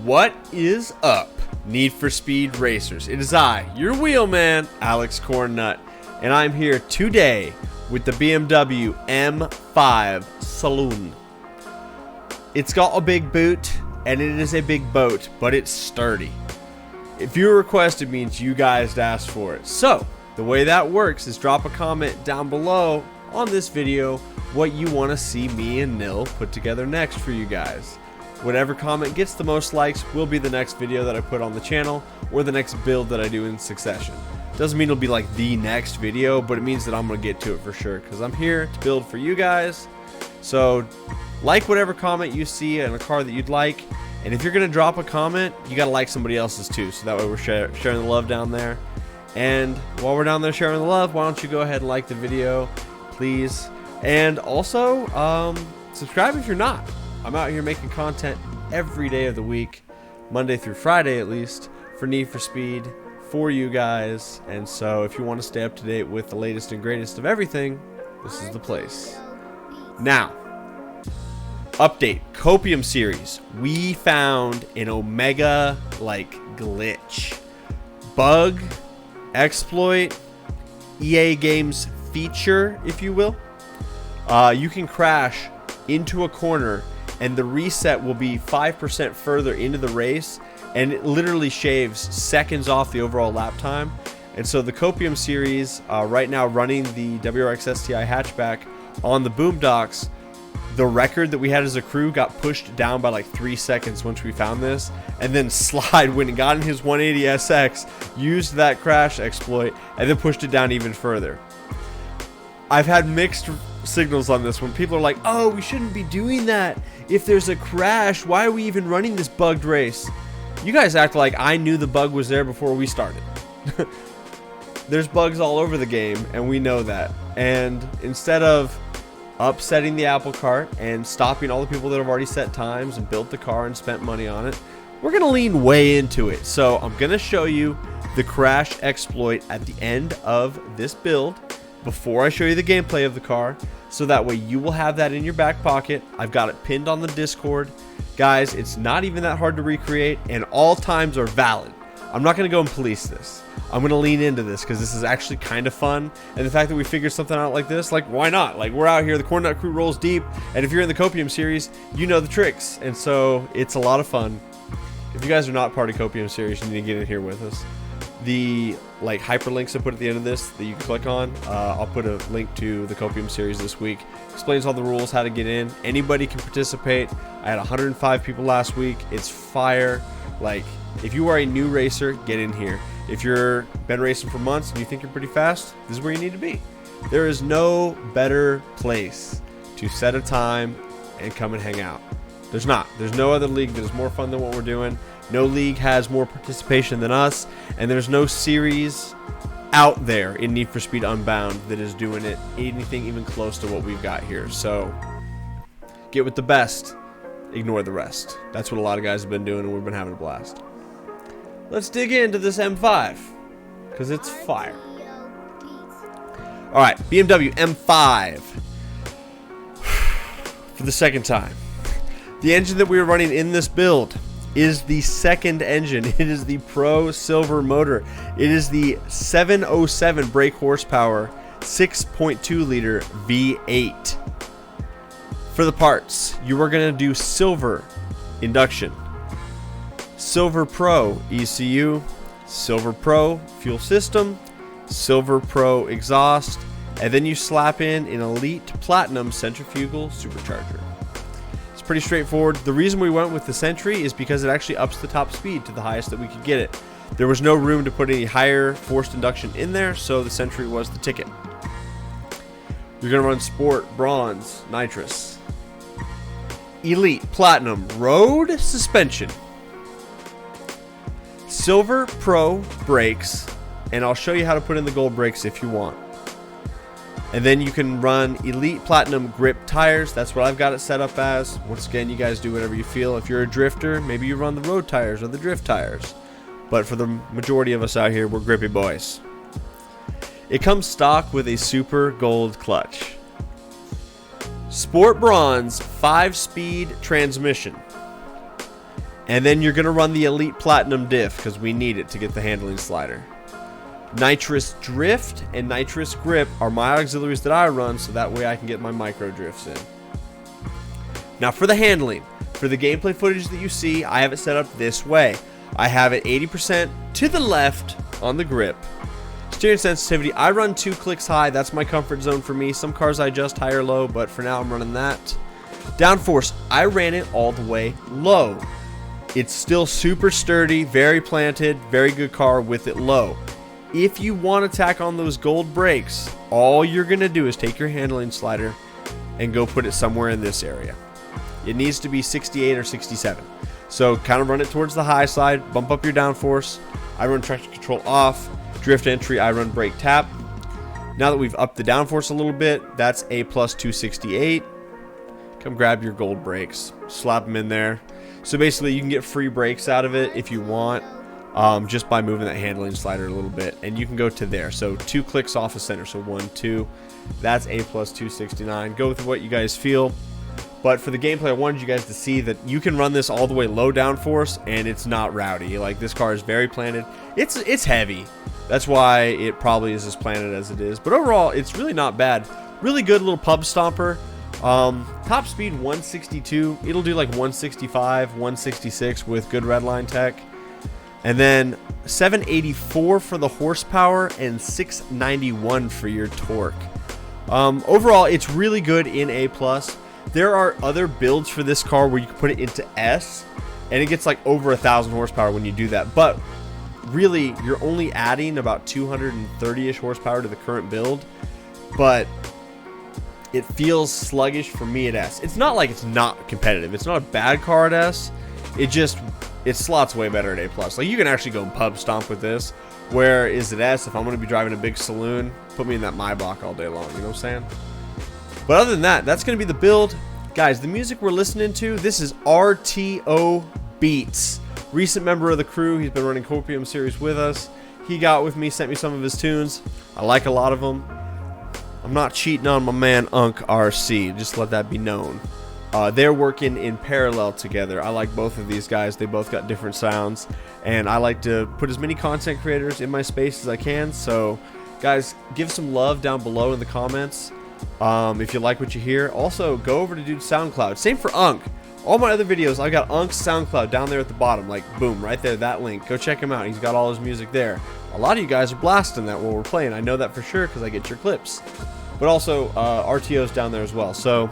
What is up, Need for Speed Racers? It is I, your wheelman, Alex Cornnut, and I'm here today with the BMW M5 Saloon. It's got a big boot, and it is a big boat, but it's sturdy. If you requested means you guys asked for it. So, the way that works is drop a comment down below on this video what you want to see me and NIL put together next for you guys. Whatever comment gets the most likes will be the next video that I put on the channel or the next build that I do in succession. Doesn't mean it'll be like the next video, but it means that I'm going to get to it for sure because I'm here to build for you guys. So like whatever comment you see in a car that you'd like, and if you're going to drop a comment, you got to like somebody else's too, so that way we're sharing the love down there. And while we're down there sharing the love, why don't you go ahead and like the video, please. And also, subscribe if you're not. I'm out here making content every day of the week, Monday through Friday at least, for Need for Speed, for you guys. And so if you want to stay up to date with the latest and greatest of everything, this is the place. Now, update, Copium series. We found an Omega, glitch. Bug, exploit, EA Games feature, if you will. You can crash into a corner and the reset will be 5% further into the race, and it literally shaves seconds off the overall lap time. And so the Copium series, right now running the WRX STI hatchback on the boomdocks, the record that we had as a crew got pushed down by like 3 seconds once we found this, and then Slide, when he got in his 180 SX, used that crash exploit and then pushed it down even further. I've had mixed signals on this one. People are like, oh, we shouldn't be doing that. If there's a crash, why are we even running this bugged race? You guys act like I knew the bug was there before we started. There's bugs all over the game, and we know that. And instead of upsetting the apple cart and stopping all the people that have already set times and built the car and spent money on it, we're going to lean way into it. So I'm going to show you the crash exploit at the end of this build before I show you the gameplay of the car, so that way you will have that in your back pocket. I've got it pinned on the Discord. Guys, it's not even that hard to recreate, and all times are valid. I'm not going to go and police this. I'm going to lean into this because this is actually kind of fun, and the fact that we figured something out like this, why not? We're out here, the Cornnut crew rolls deep, and if you're in the Copium series, you know the tricks, and so it's a lot of fun. If you guys are not part of Copium series, you need to get in here with us. The hyperlinks I put at the end of this that you can click on, I'll put a link to the Copium series this week. Explains all the rules, how to get in. Anybody can participate. I had 105 people last week. It's fire. If you are a new racer, get in here. If you're been racing for months and you think you're pretty fast, this is where you need to be. There is no better place to set a time and come and hang out. There's not. There's no other league that is more fun than what we're doing. No league has more participation than us, and there's no series out there in Need for Speed Unbound that is doing it anything even close to what we've got here. So get with the best, ignore the rest. That's what a lot of guys have been doing, and we've been having a blast. Let's dig into this M5 because it's fire. All right, BMW M5 for the second time. The engine that we were running in this build is the second engine. It is the Pro Silver motor. It is the 707 brake horsepower 6.2 liter V8. For the parts, you are going to do Silver induction, Silver Pro ECU, Silver Pro fuel system, Silver Pro exhaust, and then you slap in an Elite Platinum centrifugal supercharger. Pretty straightforward. The reason we went with the Sentry is because it actually ups the top speed to the highest that we could get it. There was no room to put any higher forced induction in there, so the Sentry was the ticket. You're going to run Sport, Bronze, Nitrous, Elite, Platinum, Road suspension, Silver Pro brakes, and I'll show you how to put in the gold brakes if you want. And then you can run Elite Platinum grip tires. That's what I've got it set up as. Once again, you guys do whatever you feel. If you're a drifter, maybe you run the road tires or the drift tires. But for the majority of us out here, we're grippy boys. It comes stock with a super gold clutch. Sport Bronze 5-speed transmission. And then you're going to run the Elite Platinum diff because we need it to get the handling slider. Nitrous Drift and Nitrous Grip are my auxiliaries that I run, so that way I can get my micro drifts in. Now for the handling, for the gameplay footage that you see, I have it set up this way. I have it 80% to the left on the grip. Steering sensitivity, I run 2 clicks high. That's my comfort zone for me. Some cars I adjust high or low, but for now I'm running that. Downforce, I ran it all the way low. It's still super sturdy, very planted, very good car with it low. If you want to tack on those gold brakes, all you're going to do is take your handling slider and go put it somewhere in this area. It needs to be 68 or 67. So kind of run it towards the high side, bump up your downforce. I run traction control off. Drift entry, I run brake tap. Now that we've upped the downforce a little bit, that's A plus 268. Come grab your gold brakes, slap them in there. So basically you can get free brakes out of it if you want, just by moving that handling slider a little bit. And you can go to there. So 2 clicks off of center. So 1, 2. That's A plus 269. Go with what you guys feel. But for the gameplay, I wanted you guys to see that you can run this all the way low downforce and it's not rowdy. Like, this car is very planted. It's heavy. That's why it probably is as planted as it is. But overall, it's really not bad. Really good little pub stomper. Top speed 162. It'll do like 165, 166 with good redline tech. And then 784 for the horsepower and 691 for your torque. Overall, it's really good in A+. There are other builds for this car where you can put it into S, and it gets like over 1,000 horsepower when you do that. But really, you're only adding about 230-ish horsepower to the current build. But it feels sluggish for me at S. It's not like it's not competitive. It's not a bad car at S. It slots way better at A+. Like, you can actually go and pub stomp with this. Whereas at S, if I'm going to be driving a big saloon, put me in that Maybach all day long. You know what I'm saying? But other than that, that's going to be the build. Guys, the music we're listening to, this is RTO Beats. Recent member of the crew. He's been running Copium series with us. He got with me, sent me some of his tunes. I like a lot of them. I'm not cheating on my man Unk RC. Just let that be known. They're working in parallel together. I like both of these guys. They both got different sounds. And I like to put as many content creators in my space as I can. So, guys, give some love down below in the comments. If you like what you hear. Also, go over to dude's SoundCloud. Same for Unk. All my other videos, I got Unk's SoundCloud down there at the bottom. Like, boom, right there, that link. Go check him out. He's got all his music there. A lot of you guys are blasting that while we're playing. I know that for sure because I get your clips. But also, RTO's down there as well. So,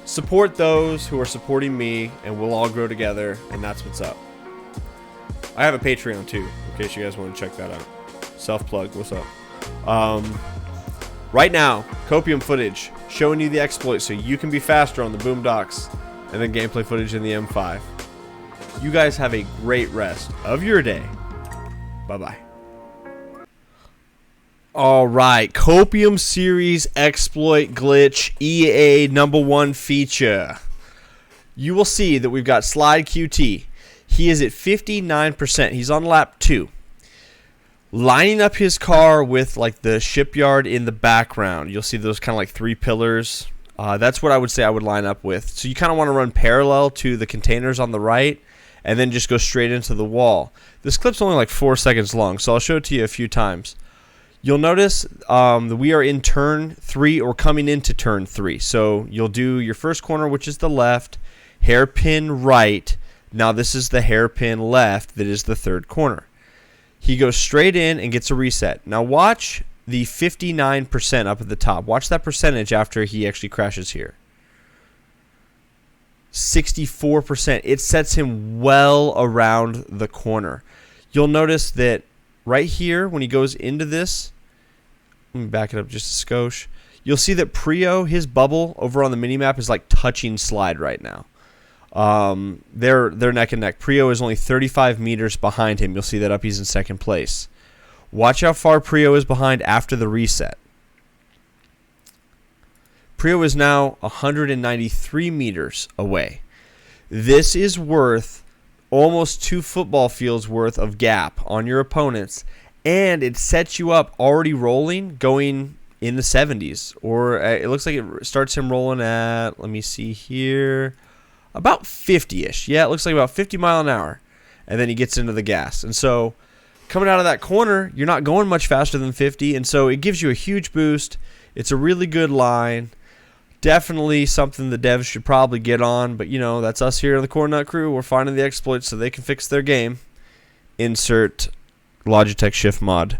support those who are supporting me, and we'll all grow together, and that's what's up. I have a Patreon, too, in case you guys want to check that out. Self-plug, what's up? Right now, Copium footage showing you the exploits so you can be faster on the boomdocks, and then gameplay footage in the M5. You guys have a great rest of your day. Bye-bye. Alright, Copium Series Exploit Glitch EA #1 feature. You will see that we've got Slide QT. He is at 59%. He's on lap 2. Lining up his car with like the shipyard in the background. You'll see those kind of like 3 pillars. That's what I would say I would line up with. So you kind of want to run parallel to the containers on the right and then just go straight into the wall. This clip's only like 4 seconds long, so I'll show it to you a few times. You'll notice that we are in turn 3 or coming into turn 3. So you'll do your first corner, which is the left, hairpin right. Now this is the hairpin left that is the third corner. He goes straight in and gets a reset. Now watch the 59% up at the top. Watch that percentage after he actually crashes here. 64%. It sets him well around the corner. You'll notice that right here when he goes into this, let me back it up just a skosh. You'll see that Prio, his bubble over on the minimap is like touching Slide right now. They're neck and neck. Prio is only 35 meters behind him. You'll see that up. He's in second place. Watch how far Prio is behind after the reset. Prio is now 193 meters away. This is worth almost 2 football fields worth of gap on your opponents, and it sets you up already rolling, going in the 70s. Or it looks like it starts him rolling at, let me see here, about 50-ish. Yeah, it looks like about 50 mile an hour. And then he gets into the gas. And so coming out of that corner, you're not going much faster than 50. And so it gives you a huge boost. It's a really good line. Definitely something the devs should probably get on. But, you know, that's us here in the Cornnut crew. We're finding the exploits so they can fix their game. Insert Logitech shift mod.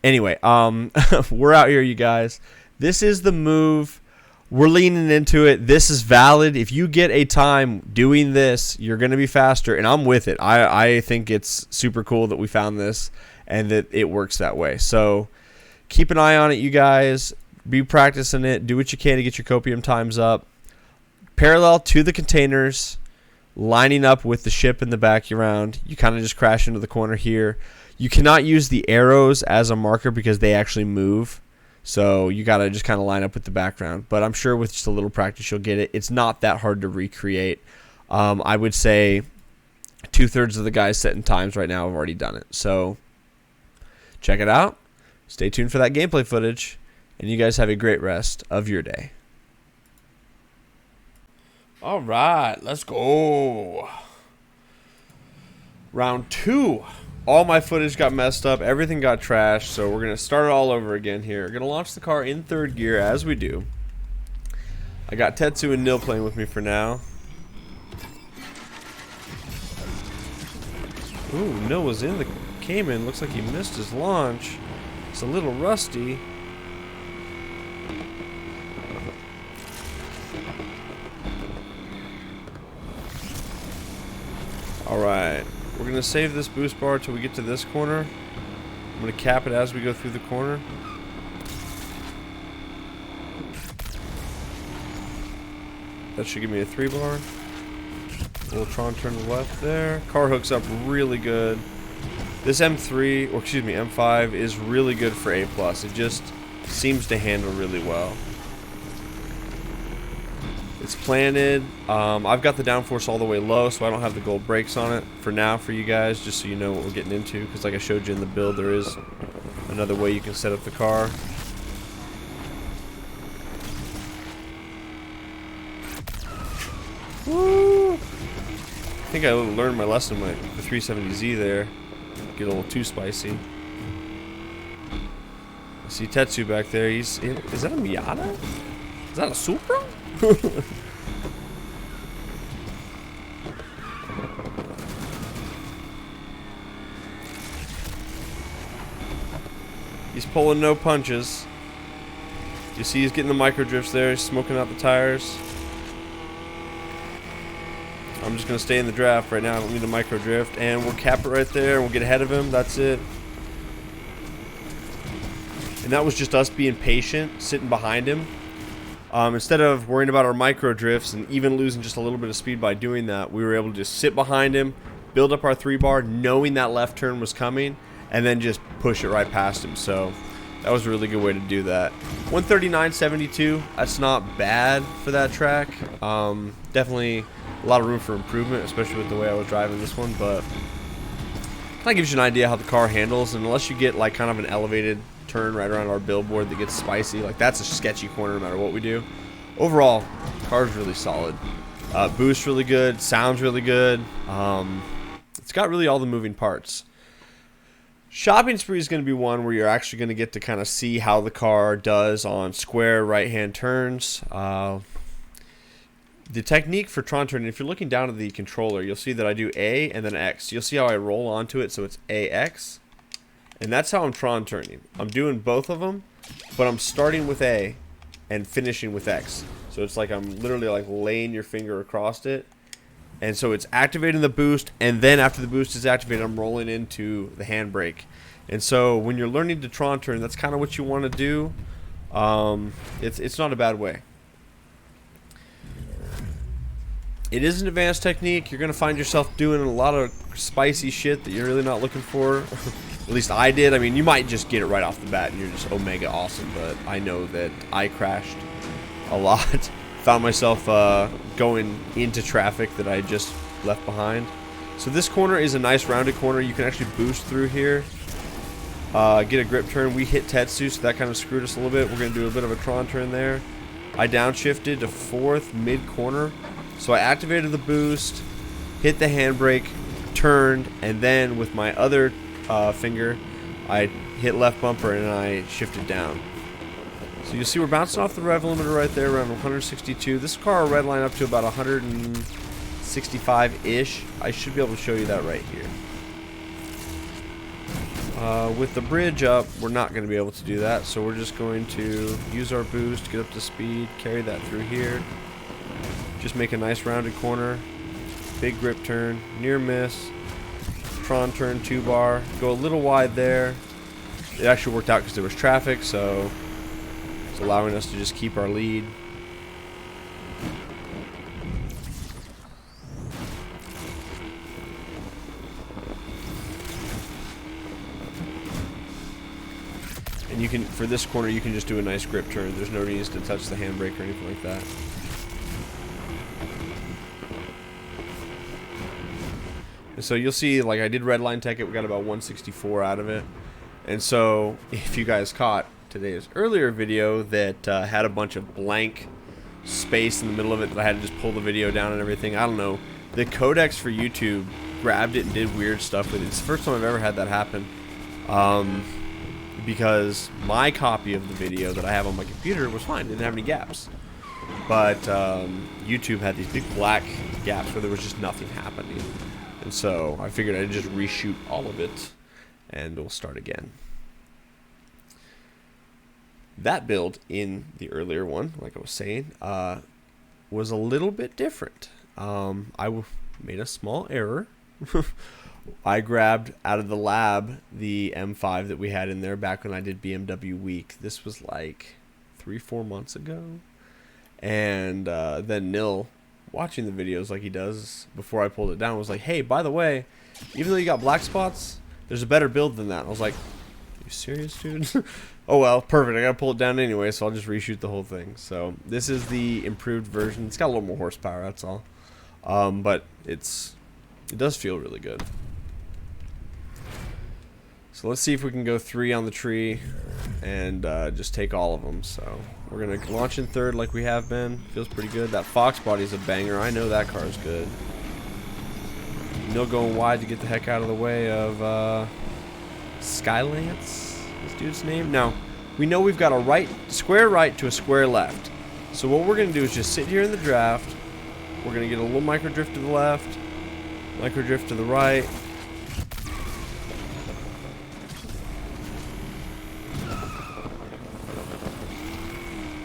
Anyway, we're out here, you guys. This is the move. We're leaning into it. This is valid. If you get a time doing this, you're going to be faster, and I'm with it. I think it's super cool that we found this and that it works that way. So keep an eye on it, you guys. Be practicing it. Do what you can to get your copium times up. Parallel to the containers, lining up with the ship in the background. You kind of just crash into the corner here. You cannot use the arrows as a marker because they actually move. So you got to just kind of line up with the background. But I'm sure with just a little practice you'll get it. It's not that hard to recreate. I would say 2/3 of the guys setting times right now have already done it. So check it out. Stay tuned for that gameplay footage. And you guys have a great rest of your day. All right, let's go. Round 2. All my footage got messed up. Everything got trashed. So we're going to start it all over again here. We're going to launch the car in 3rd gear as we do. I got Tetsu and NIL playing with me for now. Ooh, NIL was in the Cayman. Looks like he missed his launch. It's a little rusty. Alright. We're going to save this boost bar till we get to this corner. I'm going to cap it as we go through the corner. That should give me a 3 bar. Little Tron turn to the left there. Car hooks up really good. This M3, or excuse me, M5 is really good for A+. It just seems to handle really well. It's planted. I've got the downforce all the way low, so I don't have the gold brakes on it for now for you guys, just so you know what we're getting into. Because like I showed you in the build, there is another way you can set up the car. Woo! I think I learned my lesson with the 370Z there. Get a little too spicy. I see Tetsu back there. Is that a Miata? Is that a Supra? He's pulling no punches. You see he's getting the micro drifts there. He's smoking out the tires. I'm just going to stay in the draft right now. I don't need a micro drift. And we'll cap it right there. And we'll get ahead of him. That's it. And that was just us being patient, sitting behind him. Instead of worrying about our micro drifts and even losing just a little bit of speed by doing that, we were able to just sit behind him, build up our 3 bar, knowing that left turn was coming, and then just push it right past him. So that was a really good way to do that. 139.72, that's not bad for that track. Definitely a lot of room for improvement, especially with the way I was driving this one, but kind of gives you an idea how the car handles. And unless you get like kind of an elevated turn right around our billboard that gets spicy, like that's a sketchy corner no matter what we do. Overall, the car's really solid. Boost really good, sounds really good. It's got really all the moving parts. Shopping spree is going to be one where you're actually going to get to kind of see how the car does on square right-hand turns. The technique for Tron turning, if you're looking down at the controller, you'll see that I do A and then X. You'll see how I roll onto it, so it's AX. And that's how I'm Tron turning. I'm doing both of them, but I'm starting with A and finishing with X. So it's like I'm literally like laying your finger across it. And so it's activating the boost, and then after the boost is activated, I'm rolling into the handbrake. And so when you're learning to Tron turn, that's kind of what you want to do. It's not a bad way. It is an advanced technique. You're going to find yourself doing a lot of spicy shit that you're really not looking for. At least I did. I mean, you might just get it right off the bat and you're just omega awesome, but I know that I crashed a lot. Found myself going into traffic that I just left behind. So this corner is a nice rounded corner. You can actually boost through here. Get a grip turn. We hit Tetsu, so that kind of screwed us a little bit. We're going to do a bit of a Tron turn there. I downshifted to 4th mid-corner. So I activated the boost, hit the handbrake, turned, and then with my other finger, I hit left bumper and I shifted down. So you see we're bouncing off the rev limiter right there around 162. This car will redline up to about 165-ish. I should be able to show you that right here. With the bridge up, we're not going to be able to do that, so we're just going to use our boost, get up to speed, carry that through here. Just make a nice rounded corner, big grip turn, near miss, Tron turn 2-bar, go a little wide there. It actually worked out because there was traffic, so it's allowing us to just keep our lead. And you can, for this corner, you can just do a nice grip turn. There's no reason to touch the handbrake or anything like that. And so you'll see, like I did redline tech it, we got about 164 out of it. And so if you guys caught today's earlier video that had a bunch of blank space in the middle of it that I had to just pull the video down and everything, I don't know. The codecs for YouTube grabbed it and did weird stuff with it. It's the first time I've ever had that happen. Because my copy of the video that I have on my computer was fine, didn't have any gaps. But YouTube had these big black gaps where there was just nothing happening. And so I figured I'd just reshoot all of it and we'll start again. That build in the earlier one, like I was saying, was a little bit different. I made a small error. I grabbed out of the lab the M5 that we had in there back when I did BMW Week. This was like 3-4 months ago. And then NIL, watching the videos like he does before I pulled it down, was like, hey, by the way, even though you got black spots, there's a better build than that. I was like, are you serious, dude? Oh well, perfect. I gotta pull it down anyway, so I'll just reshoot the whole thing. So this is the improved version. It's got a little more horsepower, that's all. But it does feel really good. So let's see if we can go 3 on the tree and just take all of them. So we're going to launch in third like we have been. Feels pretty good. That Fox body's a banger. I know that car is good. No going wide to get the heck out of the way of Skylance, this dude's name. Now, we know we've got a square right to a square left. So what we're going to do is just sit here in the draft. We're going to get a little micro drift to the left, micro drift to the right.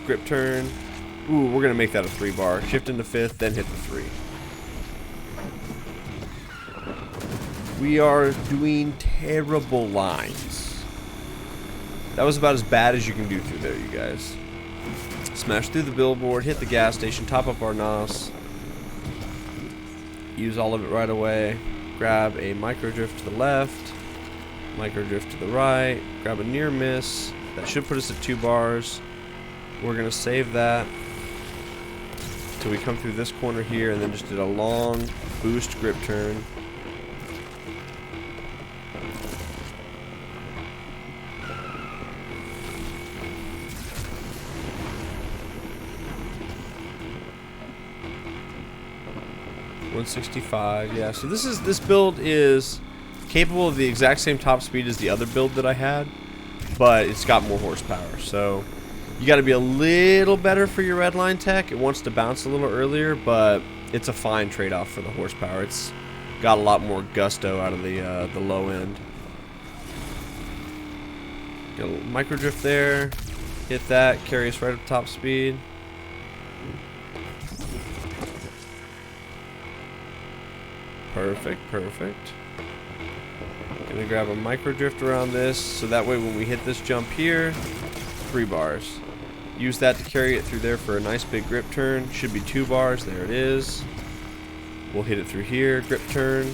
Grip turn. Ooh, we're going to make that a 3-bar. Shift into 5th, then hit the 3. We are doing terrible lines. That was about as bad as you can do through there, you guys. Smash through the billboard, hit the gas station, top up our NOS. Use all of it right away. Grab a micro drift to the left, micro drift to the right, grab a near miss. That should put us at 2 bars. We're going to save that till we come through this corner here and then just did a long boost grip turn. $165, yeah. So this build is capable of the exact same top speed as the other build that I had, but it's got more horsepower. So you got to be a little better for your redline tech. It wants to bounce a little earlier, but it's a fine trade-off for the horsepower. It's got a lot more gusto out of the low end. Got a little micro drift there. Hit that. Carry us right up top speed. Perfect, perfect. Gonna grab a micro drift around this, so that way when we hit this jump here, 3 bars. Use that to carry it through there for a nice big grip turn. Should be 2 bars. There it is. We'll hit it through here. Grip turn.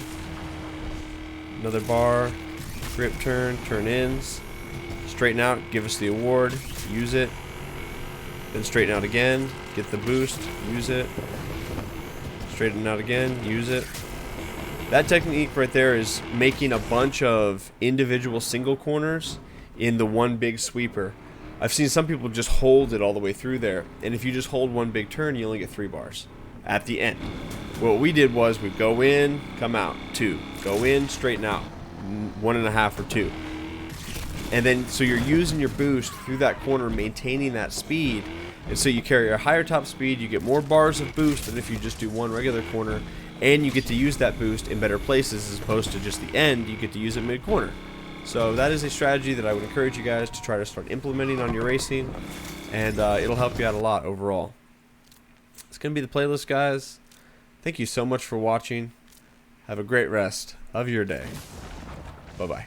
Another bar. Grip turn. Turn ins. Straighten out. Give us the award. Use it. Then straighten out again. Get the boost. Use it. Straighten out again. Use it. That technique right there is making a bunch of individual single corners in the one big sweeper. I've seen some people just hold it all the way through there, and if you just hold one big turn, you only get 3 bars. at the end. What we did was we go in, come out, 2. Go in, straighten out, 1.5 or 2. And then, so you're using your boost through that corner, maintaining that speed. And so you carry a higher top speed, you get more bars of boost than if you just do one regular corner. And you get to use that boost in better places as opposed to just the end. You get to use it mid-corner. So that is a strategy that I would encourage you guys to try to start implementing on your racing. And it'll help you out a lot overall. It's going to be the playlist, guys. Thank you so much for watching. Have a great rest of your day. Bye-bye.